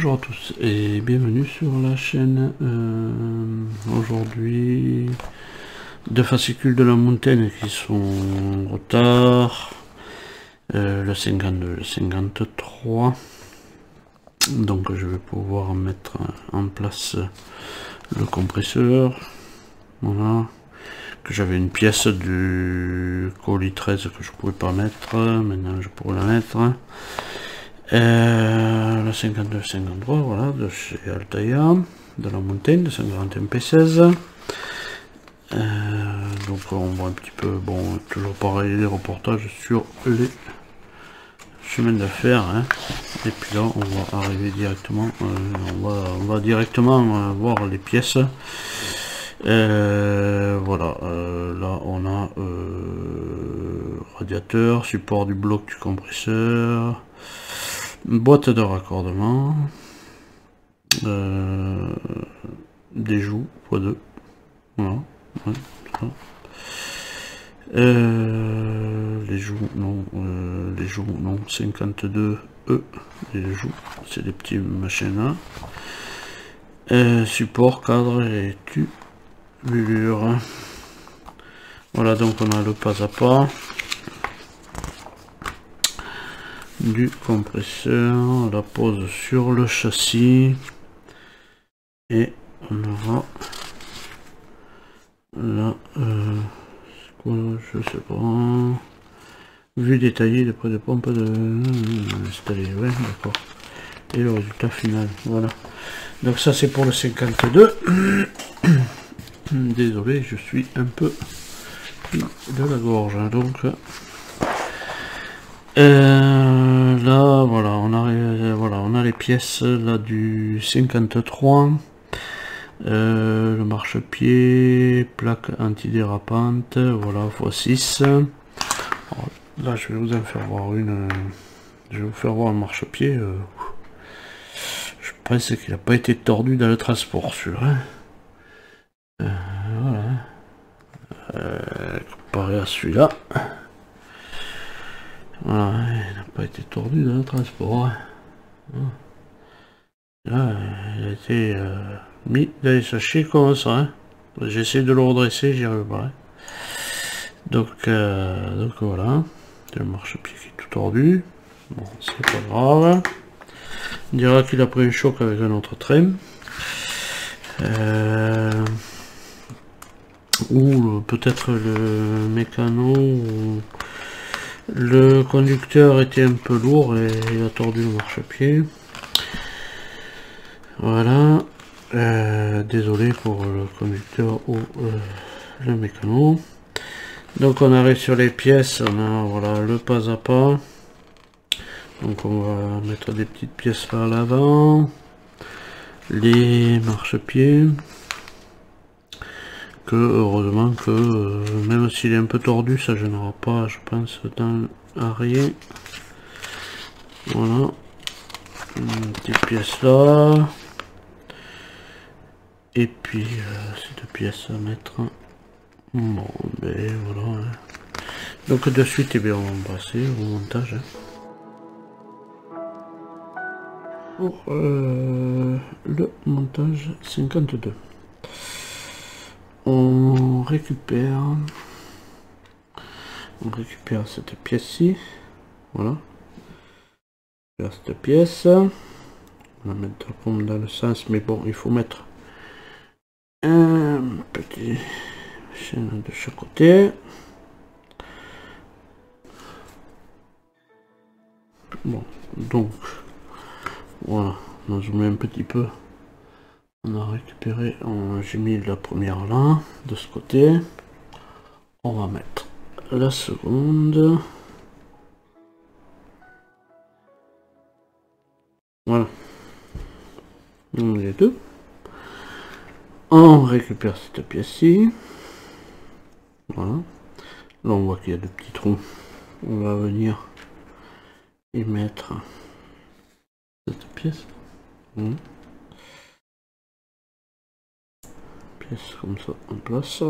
Bonjour à tous et bienvenue sur la chaîne. Aujourd'hui, deux fascicules de la montagne qui sont en retard, le 52, le 53. Donc je vais pouvoir mettre en place le compresseur. Voilà, que j'avais une pièce du colis 13 que je pouvais pas mettre, maintenant je pourrais la mettre. Le 52-53, voilà, de chez Altaïa, de la montagne, de 140 MP16. Donc on voit un petit peu, bon, toujours pareil, les reportages sur les chemins de fer, hein. Et puis là on va arriver directement, on va directement voir les pièces. Voilà, là on a radiateur, support du bloc du compresseur, boîte de raccordement, des joues x2, voilà, ouais, ça. Les joues non, 52 les joues, c'est des petits machins là. Support, cadre et tubulure. Voilà, donc on a le pas à pas du compresseur, la pose sur le châssis, et on aura là, quoi, je sais pas, vue détaillée de près de pompe de installé, ouais, d'accord, et le résultat final, voilà. Donc ça c'est pour le 52. Désolé, je suis un peu de la gorge, donc là voilà, on a les pièces là du 53, le marchepied, plaque antidérapante, voilà, x6. Alors, là je vais vous en faire voir une, je vais vous faire voir un marchepied. Je pense qu'il n'a pas été tordu dans le transport, celui-là. Voilà. Comparé à celui-là, voilà, il n'a pas été tordu dans le transport. Là, il a été mis dans les sachets comme ça. Hein. J'essaie de le redresser, j'y arrive pas. Hein. Donc voilà, le marchepied qui est tout tordu. Bon, c'est pas grave. On dira qu'il a pris un choc avec un autre train. Ou peut-être le mécano, ou le conducteur était un peu lourd et il a tordu le marchepied. Voilà, désolé pour le conducteur ou le mécano. Donc on arrive sur les pièces, on a voilà le pas à pas. Donc on va mettre des petites pièces là à l'avant, les marchepieds. Que heureusement que même s'il est un peu tordu, ça gênera pas, je pense, dans l'arrière. Voilà, une petite pièce là, et puis ces deux pièces à mettre. Bon, ben voilà. Hein. Donc de suite, eh bien, on va passer au montage. Hein. Pour le montage 52. On récupère cette pièce-ci, voilà, cette pièce, on va mettre comme dans le sens, mais bon, il faut mettre un petit chaîne de chaque côté. Bon, donc, voilà, on a zoomé un petit peu. On a récupéré, j'ai mis la première là, de ce côté. On va mettre la seconde. Voilà. On les deux. On récupère cette pièce-ci. Voilà. Là on voit qu'il y a deux petits trous. On va venir y mettre cette pièce. Pièce comme ça en place.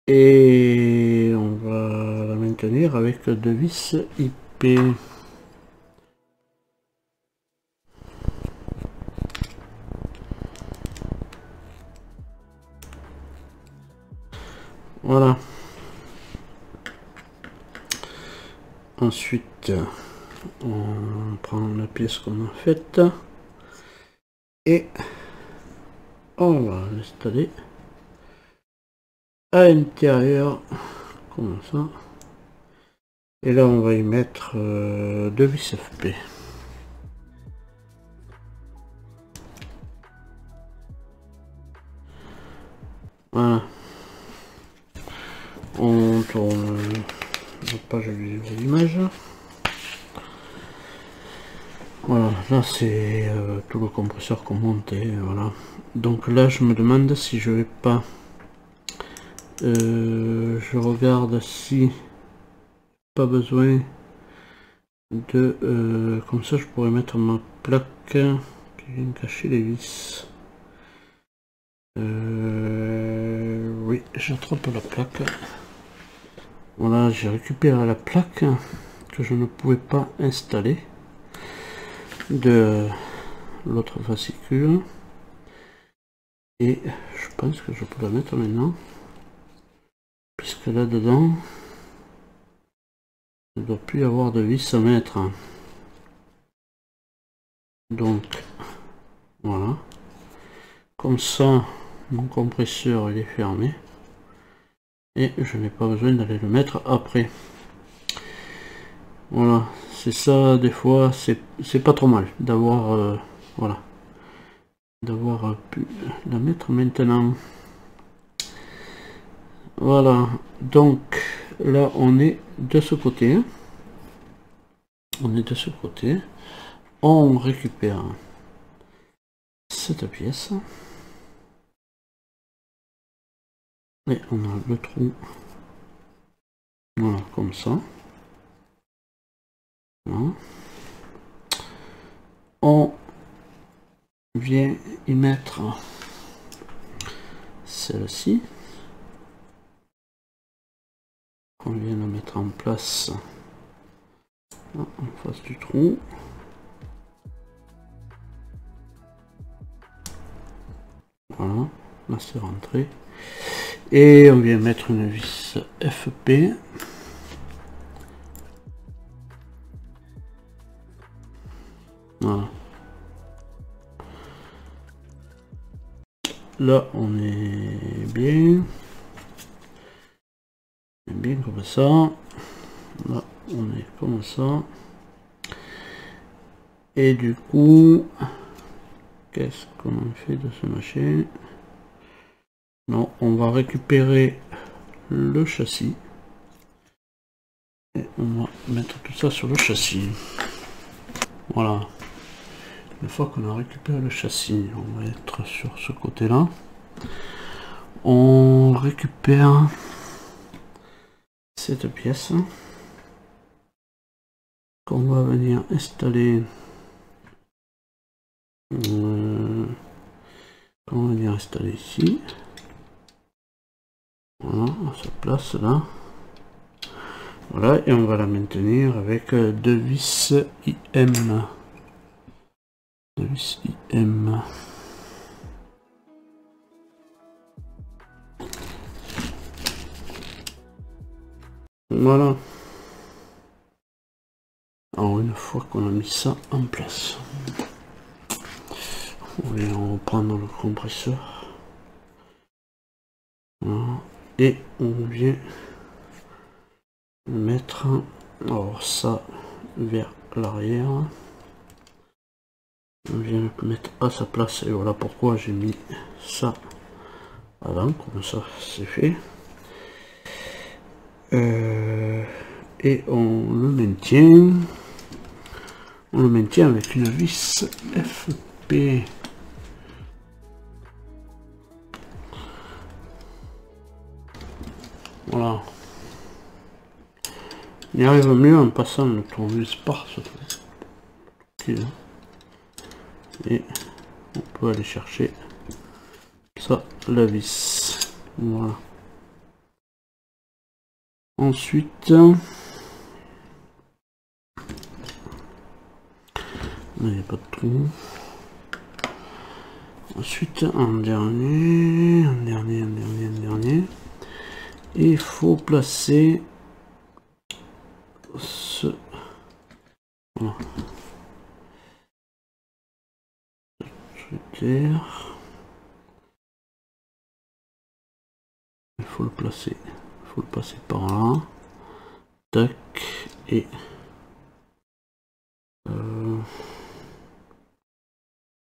Et on va la maintenir avec deux vis IP. Voilà. Ensuite, on prend la pièce qu'on a faite et on va l'installer à l'intérieur comme ça. Et là, on va y mettre 2 vis FP. Voilà. On tourne la page de l'image. Voilà, là c'est tout le compresseur qu'on montait, voilà. Donc là je me demande si je vais pas, je regarde si pas besoin de, comme ça je pourrais mettre ma plaque qui vient cacher les vis. Oui, j'attrape la plaque. Voilà, j'ai récupéré la plaque que je ne pouvais pas installer de l'autre fascicule et je pense que je peux la mettre maintenant puisque là dedans il ne doit plus y avoir de vis à mettre, donc voilà, comme ça mon compresseur il est fermé et je n'ai pas besoin d'aller le mettre après. Voilà, c'est ça, des fois c'est pas trop mal d'avoir voilà, d'avoir pu la mettre maintenant. Voilà, donc là on est de ce côté, on récupère cette pièce et on a le trou, voilà, comme ça. Voilà. On vient y mettre celle-ci. On vient la mettre en place en face du trou. Voilà, là c'est rentré. Et on vient mettre une vis FP. Voilà. Là on est bien. Bien comme ça. Là on est comme ça. Et du coup, qu'est-ce qu'on fait de ce machin? Non, on va récupérer le châssis. Et on va mettre tout ça sur le châssis. Voilà. Une fois qu'on a récupéré le châssis, on va être sur ce côté-là. On récupère cette pièce qu'on va venir installer. On va venir installer ici. Voilà, à sa place là. Voilà, et on va la maintenir avec deux vis IM. Deux vis IM. Voilà. Alors une fois qu'on a mis ça en place, on va reprendre le compresseur. Voilà. Et on vient mettre alors ça vers l'arrière. On vient le mettre à sa place et voilà pourquoi j'ai mis ça avant, comme ça c'est fait. Et on le maintient. On le maintient avec une vis FP. Voilà. Il arrive mieux en passant le tournevis par ce truc. Et on peut aller chercher ça, la vis. Voilà. Ensuite, il n'y a pas de trou. Ensuite, un dernier, Et il faut placer ce... Voilà. Il faut le placer. Il faut le passer par là. Tac. Et...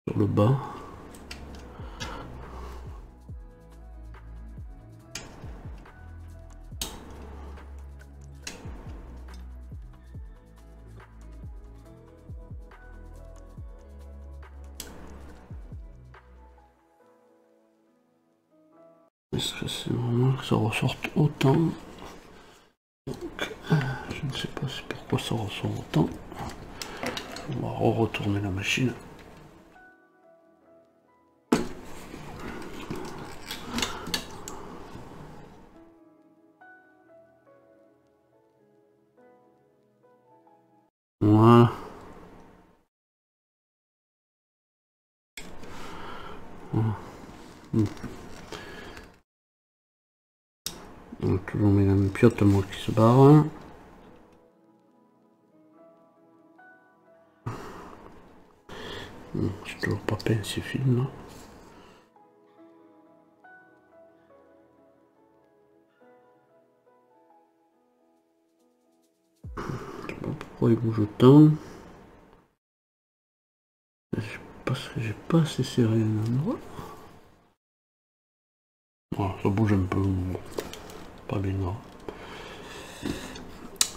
sur le bas. Est-ce que c'est normal que ça ressorte autant? Donc, je ne sais pas pourquoi ça ressort autant. On va retourner la machine. Voilà. Donc, toujours mes mêmes piottes, moi qui se barre. J'ai toujours pas peint ces films là. Je sais pas pourquoi il bouge autant. Parce que j'ai pas assez serré un endroit. Voilà, ça bouge un peu. Pas bien grave.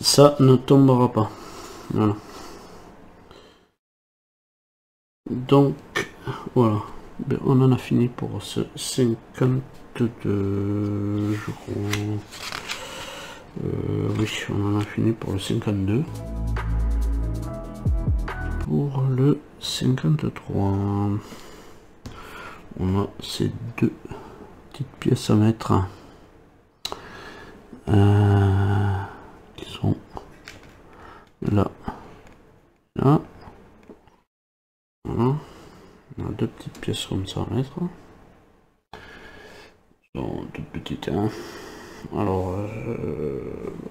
Ça ne tombera pas. Voilà. Donc, voilà. Ben, on en a fini pour ce 52, je crois. Oui, on en a fini pour le 52. Pour le 53, on a ces deux petites pièces à mettre. Qui sont là. Là. Voilà. On a deux petites pièces comme ça à mettre. Sont toutes petites. Hein. Alors,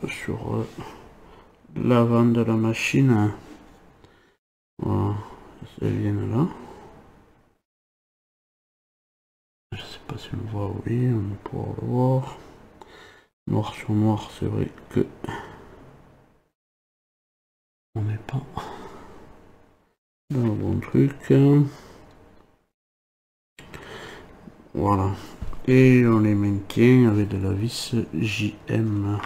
sur l'avant de la machine, voilà, elles viennent là. Je sais pas si on le voit, oui, on va pouvoir le voir. Noir sur noir, c'est vrai que on n'est pas dans le bon truc. Voilà. Et on les maintient avec de la vis JM.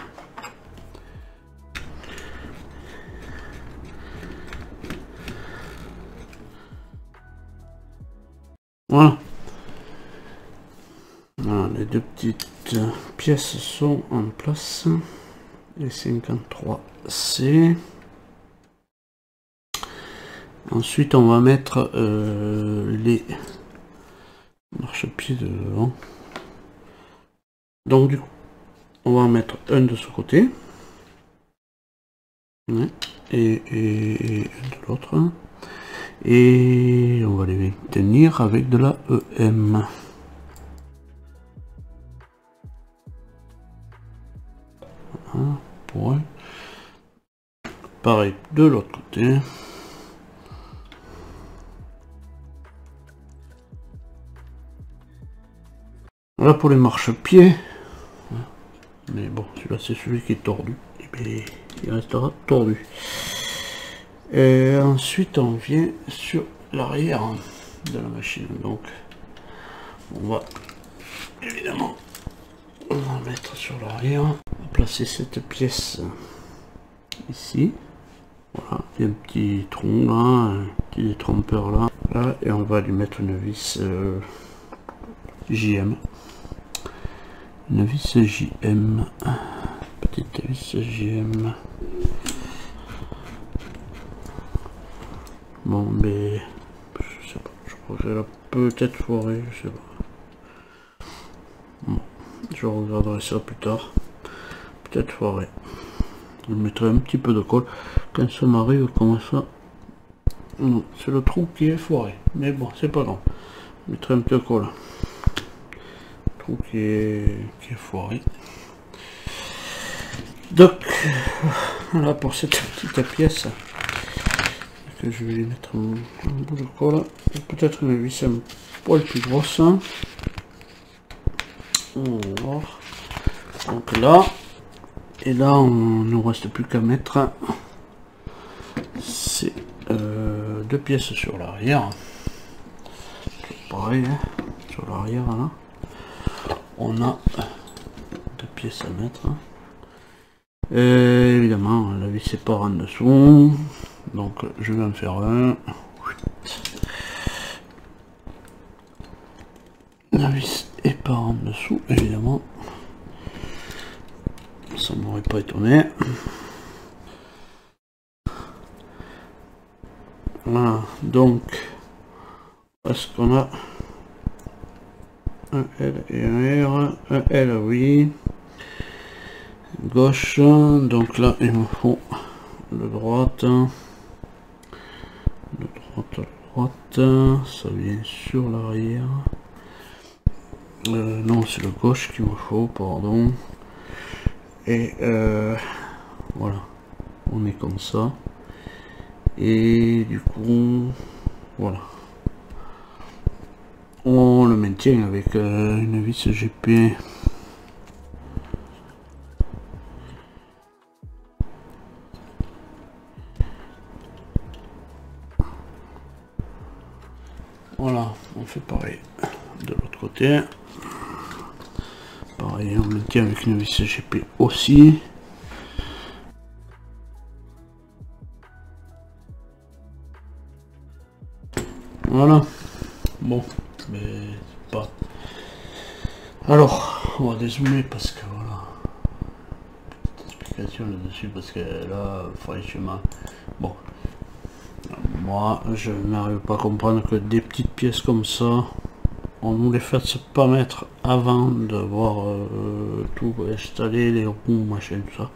Voilà. Voilà, les deux petites pièces sont en place. Les 53C. Ensuite, on va mettre les marchepieds devant. Donc, du coup, on va en mettre un de ce côté. Ouais, et de l'autre. Et on va les tenir avec de la EM. Voilà, pour eux. Pareil de l'autre côté. Voilà pour les marchepieds. Mais bon, celui-là c'est celui qui est tordu. Et bien, il restera tordu. Et ensuite on vient sur l'arrière de la machine. Donc on va évidemment on va mettre sur l'arrière. On va placer cette pièce ici. Voilà, il y a un petit tronc là, un petit détrompeur là. Là, et on va lui mettre une vis JM. Une vis JM. Petite vis JM. Bon, mais je sais pas, je crois que j'ai peut-être foiré, je sais pas. Bon, je regarderai ça plus tard. Peut-être foiré. Je mettrai un petit peu de colle. Quand ça m'arrive comme ça, non, c'est le trou qui est foiré. Mais bon, c'est pas grave. Je mettrai un peu de colle. Le trou qui est foiré. Donc voilà pour cette petite pièce que je vais lui mettre un bout de colle, peut-être une vis un poil plus grosse. On va voir. Donc là, et là on ne reste plus qu'à mettre ces deux pièces sur l'arrière. Pareil, hein, sur l'arrière là, on a deux pièces à mettre. Et évidemment, la vis sépare en dessous, donc je vais en faire un. La vis est par en dessous, évidemment. Ça m'aurait pas étonné. Voilà, donc est-ce qu'on a un L et un R? Un L, oui. Gauche, donc là il me faut de droite, ça vient sur l'arrière. Non, c'est le gauche qu'il me faut, pardon. Et voilà, on est comme ça. Et du coup, voilà. On le maintient avec une vis GP. Voilà, on fait pareil de l'autre côté. Pareil, on maintient avec une vis GP aussi. Voilà. Bon, mais pas. Alors, on va dézoomer parce que voilà. Petite explication là-dessus parce que là, franchement, bon. Moi, je n'arrive pas à comprendre que des petites pièces comme ça, on nous les fasse pas mettre avant de voir tout installer, les roues, machin, tout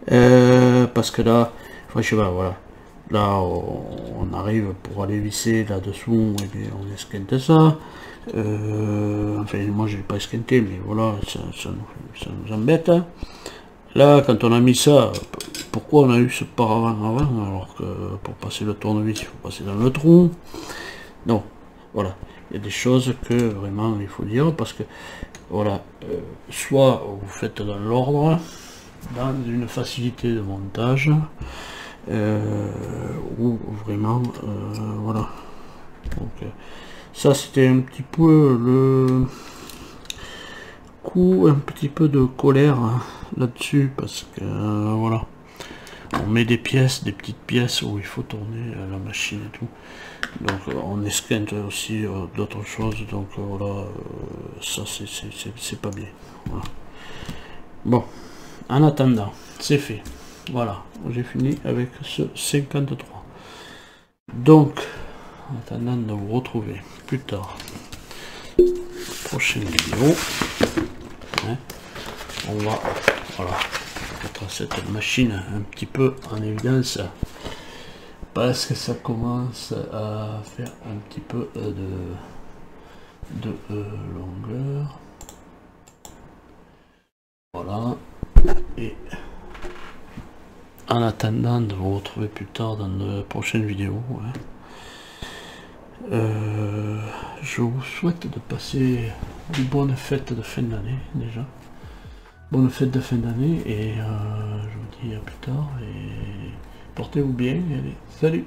ça. Parce que là, franchement, voilà. Là, on arrive pour aller visser là-dessous, et on esquinte ça. Enfin, moi, je n'ai pas esquinté, mais voilà, ça nous embête. Là, quand on a mis ça, pourquoi on a eu ce paravent avant, alors que pour passer le tournevis, il faut passer dans le trou. Donc, voilà, il y a des choses que vraiment il faut dire, parce que, voilà, soit vous faites dans l'ordre, dans une facilité de montage, ou vraiment, voilà. Donc, ça c'était un petit peu le coup, un petit peu de colère là-dessus, parce que voilà, on met des pièces, des petites pièces où il faut tourner la machine et tout, donc on esquinte aussi d'autres choses, donc voilà, ça c'est pas bien, voilà. Bon, en attendant, c'est fait, voilà, j'ai fini avec ce 53. Donc en attendant de vous retrouver plus tard, prochaine vidéo, hein, on va, voilà, mettre cette machine un petit peu en évidence parce que ça commence à faire un petit peu de longueur. Voilà, et en attendant de vous retrouver plus tard dans de prochaines vidéos, hein, je vous souhaite de passer une bonne fête de fin d'année déjà. Bonne fête de fin d'année et je vous dis à plus tard et portez-vous bien. Allez, salut!